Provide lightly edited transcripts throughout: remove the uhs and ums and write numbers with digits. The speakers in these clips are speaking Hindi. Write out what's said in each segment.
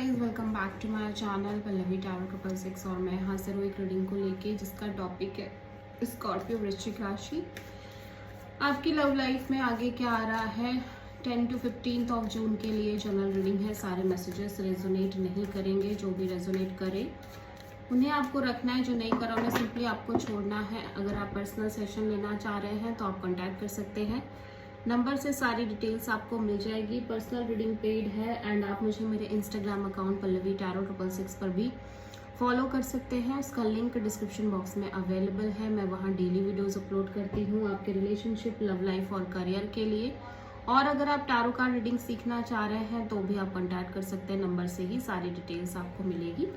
Guys, welcome back to my channel Pallavi tarot 666 और मैं हाजिर हूँ एक रीडिंग को लेके जिसका टॉपिक है स्कॉर्पियो वृश्चिक राशि। आपकी लव लाइफ में आगे क्या आ रहा है 10 to 15 ऑफ जून के लिए जनरल रीडिंग है। सारे मैसेजेस रेजोनेट नहीं करेंगे, जो भी रेजोनेट करे उन्हें आपको रखना है, जो नहीं करा उन्हें सिंपली आपको छोड़ना है। अगर आप पर्सनल सेशन लेना चाह रहे हैं तो आप कॉन्टैक्ट कर सकते हैं, नंबर से सारी डिटेल्स आपको मिल जाएगी। पर्सनल रीडिंग पेड है एंड आप मुझे मेरे इंस्टाग्राम अकाउंट पल्लवी टैरो 666 पर भी फॉलो कर सकते हैं। उसका लिंक डिस्क्रिप्शन बॉक्स में अवेलेबल है। मैं वहाँ डेली वीडियोस अपलोड करती हूँ आपके रिलेशनशिप, लव लाइफ और करियर के लिए। और अगर आप टैरो कार्ड रीडिंग सीखना चाह रहे हैं तो भी आप कॉन्टैक्ट कर सकते हैं, नंबर से ही सारी डिटेल्स आपको मिलेगी।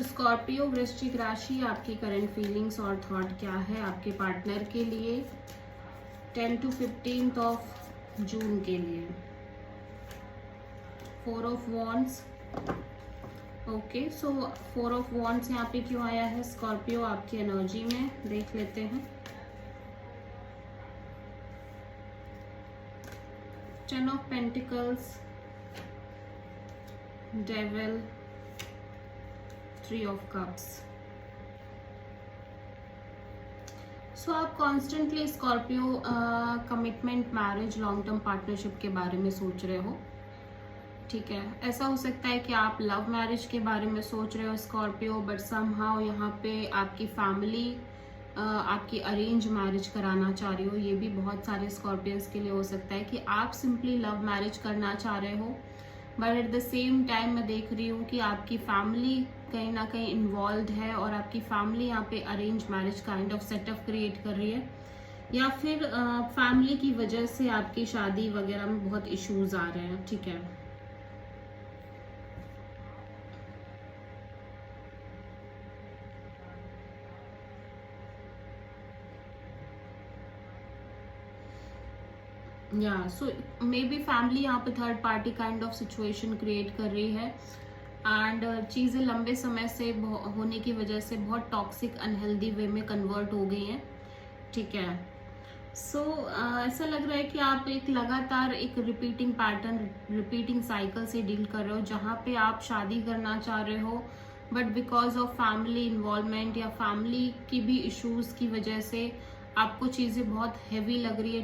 स्कॉर्पियो वृश्चिक राशि, आपकी करंट फीलिंग्स और थॉट क्या है आपके पार्टनर के लिए 10 to 15 ऑफ जून के लिए। 4 of wands, okay. So 4 of wands यहाँ पे क्यों आया है स्कॉर्पियो आपकी एनर्जी में, देख लेते हैं। 10 of pentacles, devil, 3 of cups. So आप constantly Scorpio commitment, marriage, long term partnership के बारे में सोच रहे हो, ठीक है। ऐसा हो सकता है कि आप लव मैरिज के बारे में सोच रहे हो स्कॉर्पियो, बट समहाउ यहाँ पे आपकी फैमिली आपकी अरेंज मैरिज कराना चाह रही हो। ये भी बहुत सारे स्कॉर्पियंस के लिए हो सकता है कि आप सिंपली लव मैरिज करना चाह रहे हो, but at the same time मैं देख रही हूँ कि आपकी फैमिली कहीं ना कहीं इन्वॉल्व है और आपकी फैमिली यहाँ पे arrange marriage kind of setup create कर रही है, या फिर फैमिली की वजह से आपकी शादी वगैरह में बहुत इश्यूज आ रहे हैं, ठीक है। या सो मे बी फैमिली यहाँ पे third party kind of situation create कर रही है एंड चीज़ें लंबे समय से होने की वजह से बहुत टॉक्सिक अनहेल्दी वे में कन्वर्ट हो गई हैं, ठीक है। सो ऐसा लग रहा है कि आप एक लगातार एक रिपीटिंग पैटर्न, रिपीटिंग साइकिल से डील कर रहे हो, जहाँ पे आप शादी करना चाह रहे हो but because of family involvement या फैमिली की भी इश्यूज की वजह से आपको चीज़ें बहुत हैवी लग रही है,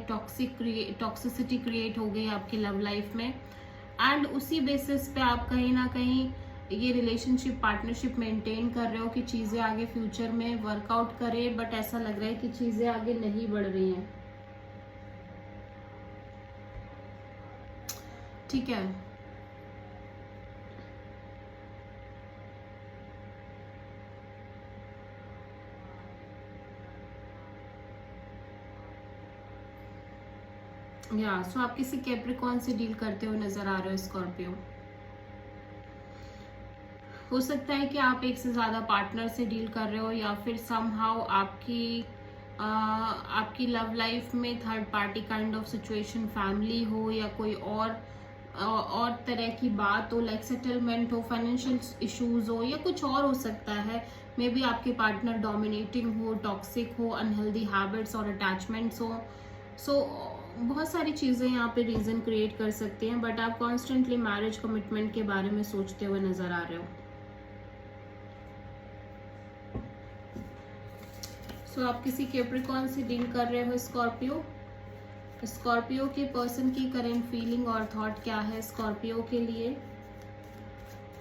टॉक्सिसिटी क्रिएट हो गई आपकी लव लाइफ में एंड उसी बेसिस पे आप कहीं ना कहीं ये रिलेशनशिप, पार्टनरशिप मेंटेन कर रहे हो कि चीज़ें आगे फ्यूचर में वर्कआउट करे, बट ऐसा लग रहा है कि चीज़ें आगे नहीं बढ़ रही हैं, ठीक है। या सो आप किसी कैप्रिकॉर्न से डील करते हुए नजर आ रहे हो स्कॉर्पियो। हो सकता है कि आप एक से ज्यादा पार्टनर से डील कर रहे हो, या फिर समहाउ आपकी लव लाइफ में third party kind of situation, family हो या कोई और तरह की बात हो, लाइक सेटलमेंट हो, फाइनेंशियल इश्यूज हो या कुछ और हो सकता है। मे बी आपके पार्टनर डोमिनेटिंग हो, टॉक्सिक हो, अनहेल्दी हैबिट्स और अटैचमेंट्स हो। सो बहुत सारी चीज़ें यहाँ पे रीज़न क्रिएट कर सकती हैं, बट आप कॉन्स्टेंटली मैरिज कमिटमेंट के बारे में सोचते हुए नजर आ रहे हो। सो आप किसी कैप्रिकॉर्न से डील कर रहे हो स्कॉर्पियो। स्कॉर्पियो के पर्सन की करंट फीलिंग और थॉट क्या है स्कॉर्पियो के लिए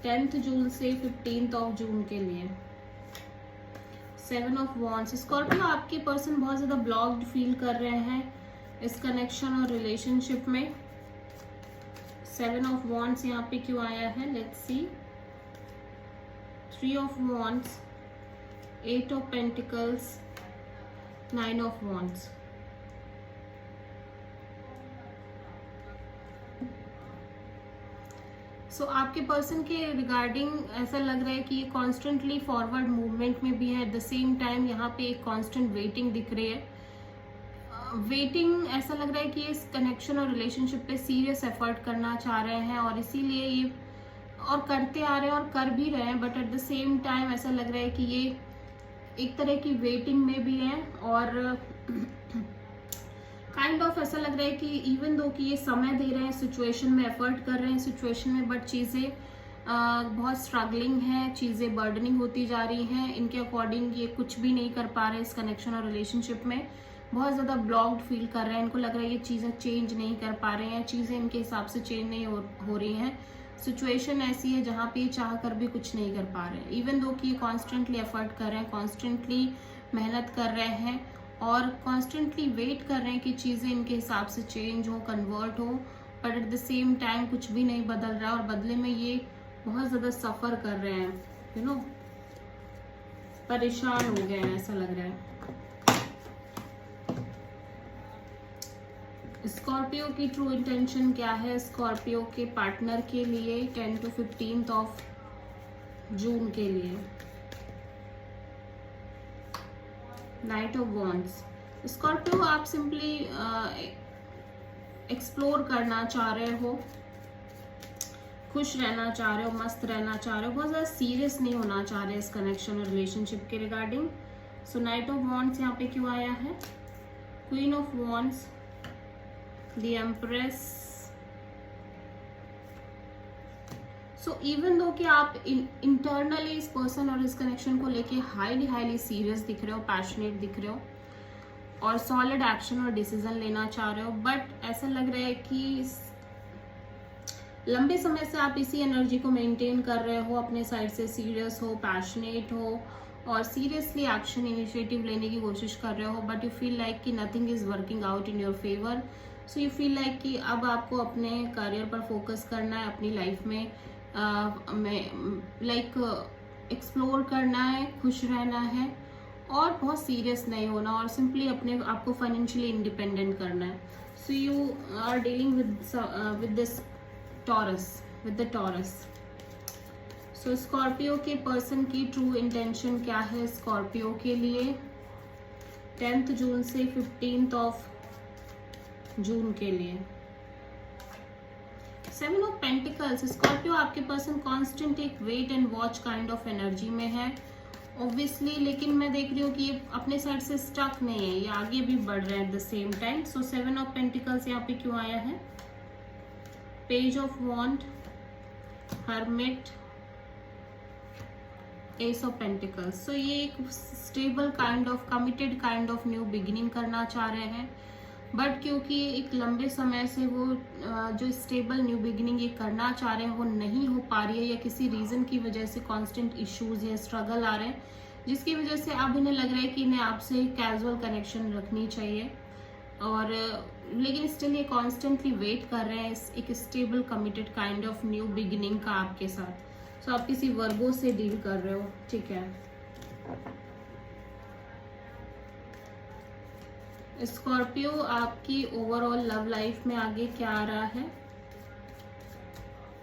10th जून से 15th ऑफ जून के लिए। 7 ऑफ वॉन्ड्स, स्कॉर्पियो आपके पर्सन बहुत ज़्यादा ब्लॉक्ड फील कर रहे हैं इस कनेक्शन और रिलेशनशिप में। 7 ऑफ वॉन्ड्स यहाँ पे क्यों आया है, let's see. 3 of wands, 8 of pentacles, 9 of wands. So आपके पर्सन के रिगार्डिंग ऐसा लग रहा है कि ये कॉन्स्टेंटली फॉरवर्ड मूवमेंट में भी है, एट द सेम टाइम यहाँ पे एक कॉन्स्टेंट वेटिंग दिख रही है। वेटिंग ऐसा लग रहा है कि इस कनेक्शन और रिलेशनशिप पे सीरियस एफर्ट करना चाह रहे हैं और इसीलिए ये और करते आ रहे हैं और कर भी रहे हैं, but at the same time ऐसा लग रहा है कि ये एक तरह की वेटिंग में भी है और काइंड ऑफ ऐसा लग रहा है कि इवन दो कि ये समय दे रहे हैं, सिचुएशन में एफर्ट कर रहे हैं सिचुएशन में, बट चीज़ें बहुत स्ट्रगलिंग है, चीज़ें बर्डनिंग होती जा रही हैं, इनके अकॉर्डिंग ये कुछ भी नहीं कर पा रहे इस कनेक्शन और रिलेशनशिप में, बहुत ज़्यादा ब्लॉक्ड फील कर रहे हैं, इनको लग रहा है ये चीज़ें चेंज नहीं कर पा रहे हैं, चीज़ें इनके हिसाब से चेंज नहीं हो रही हैं, सिचुएशन ऐसी है जहाँ पे ये चाह कर भी कुछ नहीं कर पा रहे हैं, इवन दो कि ये कॉन्स्टेंटली एफर्ट कर रहे हैं, कॉन्स्टेंटली मेहनत कर रहे हैं और कॉन्स्टेंटली वेट कर रहे हैं कि चीज़ें इनके हिसाब से चेंज हो, कन्वर्ट हो, but at the same time कुछ भी नहीं बदल रहा और बदले में ये बहुत ज़्यादा सफ़र कर रहे हैं, यू नो, परेशान हो गए हैं ऐसा लग रहा है। स्कॉर्पियो की ट्रू इंटेंशन क्या है स्कॉर्पियो के पार्टनर के लिए 10 to 15 ऑफ जून के लिए? Night of wands. स्कॉर्पियो आप सिंपली एक्सप्लोर करना चाह रहे हो, खुश रहना चाह रहे हो, मस्त रहना चाह रहे हो, बहुत ज़्यादा सीरियस नहीं होना चाह रहे इस कनेक्शन और रिलेशनशिप के regarding. So night of wands यहाँ पे क्यों आया है? Queen of wands, the empress. So even though कि आप इंटरनली इस पर्सन और इस कनेक्शन को लेके हाईली सीरियस दिख रहे हो, पैशनेट दिख रहे हो और सॉलिड एक्शन और डिसीजन लेना चाह रहे हो, बट ऐसा लग रहा है कि लंबे समय से आप इसी एनर्जी को मेंटेन कर रहे हो, अपने साइड से सीरियस हो, पैशनेट हो और सीरियसली एक्शन इनिशिएटिव लेने की कोशिश कर रहे हो, बट यू फील लाइक कि nothing is working out in your favour. So you feel like कि अब आपको अपने करियर पर फोकस करना है, अपनी लाइफ में एक्सप्लोर करना है, खुश रहना है और बहुत सीरियस नहीं होना और सिंपली अपने आपको फाइनेंशियली इंडिपेंडेंट करना है। So you are dealing with this Taurus, with the Taurus. So Scorpio के पर्सन की ट्रू इंटेंशन क्या है स्कॉर्पियो के लिए 10 जून से 15 ऑफ जून के लिए? 7 ऑफ पेंटिकल्स। स्कॉर्पियो आपके पर्सन कॉन्स्टेंट एक wait and watch kind of energy में है ऑब्वियसली, लेकिन मैं देख रही हूँ कि ये अपने साइड से स्टक नहीं है, ये आगे भी बढ़ रहे हैं at the same time. So 7 of pentacles यहाँ पे क्यों आया है? Page of wand, hermit, ace of pentacles. So ये एक stable kind of, committed kind of new beginning करना चाह रहे हैं, बट क्योंकि एक लंबे समय से वो जो स्टेबल न्यू बिगिनिंग ये करना चाह रहे हैं वो नहीं हो पा रही है या किसी रीज़न की वजह से कांस्टेंट इश्यूज या स्ट्रगल आ रहे हैं, जिसकी वजह से अब इन्हें लग रहा है कि इन्हें आपसे कैजुअल कनेक्शन रखनी चाहिए और लेकिन स्टिल ये कॉन्स्टेंटली वेट कर रहे हैं एक stable committed kind of new beginning का आपके साथ। सो आप किसी वर्गो से डील कर रहे हो, ठीक है। स्कॉर्पियो आपकी ओवरऑल लव लाइफ में आगे क्या आ रहा है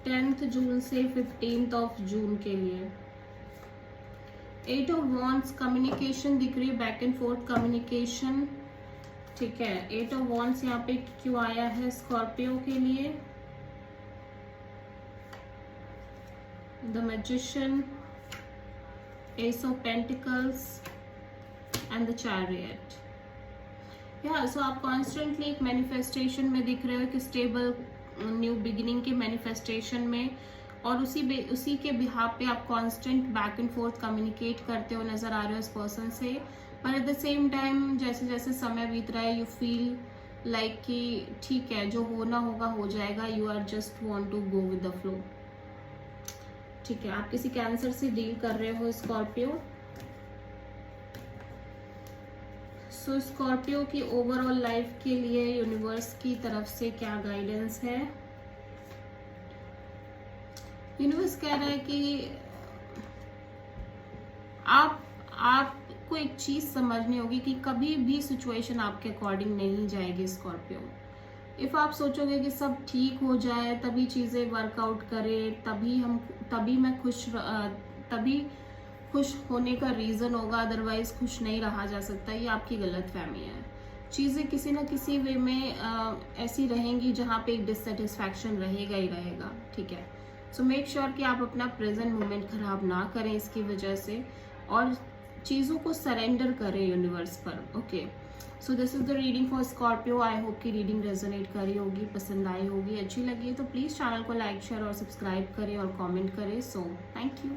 10 जून से 15 ऑफ जून के लिए? 8 ऑफ वॉन्ड्स, कम्युनिकेशन दिख रही है, बैक एंड फोर्थ कम्युनिकेशन, ठीक है। 8 ऑफ वॉन्ड्स यहाँ पे क्यों आया है स्कॉर्पियो के लिए? The magician, ace of pentacles and the chariot. So आप कॉन्स्टेंटली एक मैनिफेस्टेशन में दिख रहे हो कि स्टेबल न्यू बिगिनिंग के मैनिफेस्टेशन में और उसी के बिहाफ पे आप constant back and forth communicate करते हो नजर आ रहे हो इस पर्सन से, पर एट द सेम टाइम जैसे जैसे समय बीत रहा है यू फील लाइक कि ठीक है जो होना होगा हो जाएगा, you are just want to go with the flow, ठीक है। आप किसी कैंसर से डील कर रहे हो स्कॉर्पियो। सो स्कॉर्पियो की ओवरऑल लाइफ के लिए यूनिवर्स की तरफ से क्या गाइडेंस है? यूनिवर्स कह रहा है कि आपको एक चीज समझनी होगी कि कभी भी सिचुएशन आपके अकॉर्डिंग नहीं जाएगी स्कॉर्पियो। इफ आप सोचोगे कि सब ठीक हो जाए तभी चीजें वर्कआउट करे, तभी खुश होने का रीजन होगा, अदरवाइज खुश नहीं रहा जा सकता, ये आपकी गलतफहमी है। चीजें किसी ना किसी वे में ऐसी रहेंगी जहाँ पे एक डिससेटिस्फैक्शन रहेगा ही रहेगा, ठीक है। सो मेक श्योर कि आप अपना प्रेजेंट मोमेंट खराब ना करें इसकी वजह से और चीज़ों को सरेंडर करें यूनिवर्स पर, okay. So this is the reading for Scorpio. I hope कि रीडिंग रेजोनेट करी होगी, पसंद आई होगी, अच्छी लगी तो प्लीज़ चैनल को लाइक शेयर और सब्सक्राइब करें और कमेंट करें। So thank you.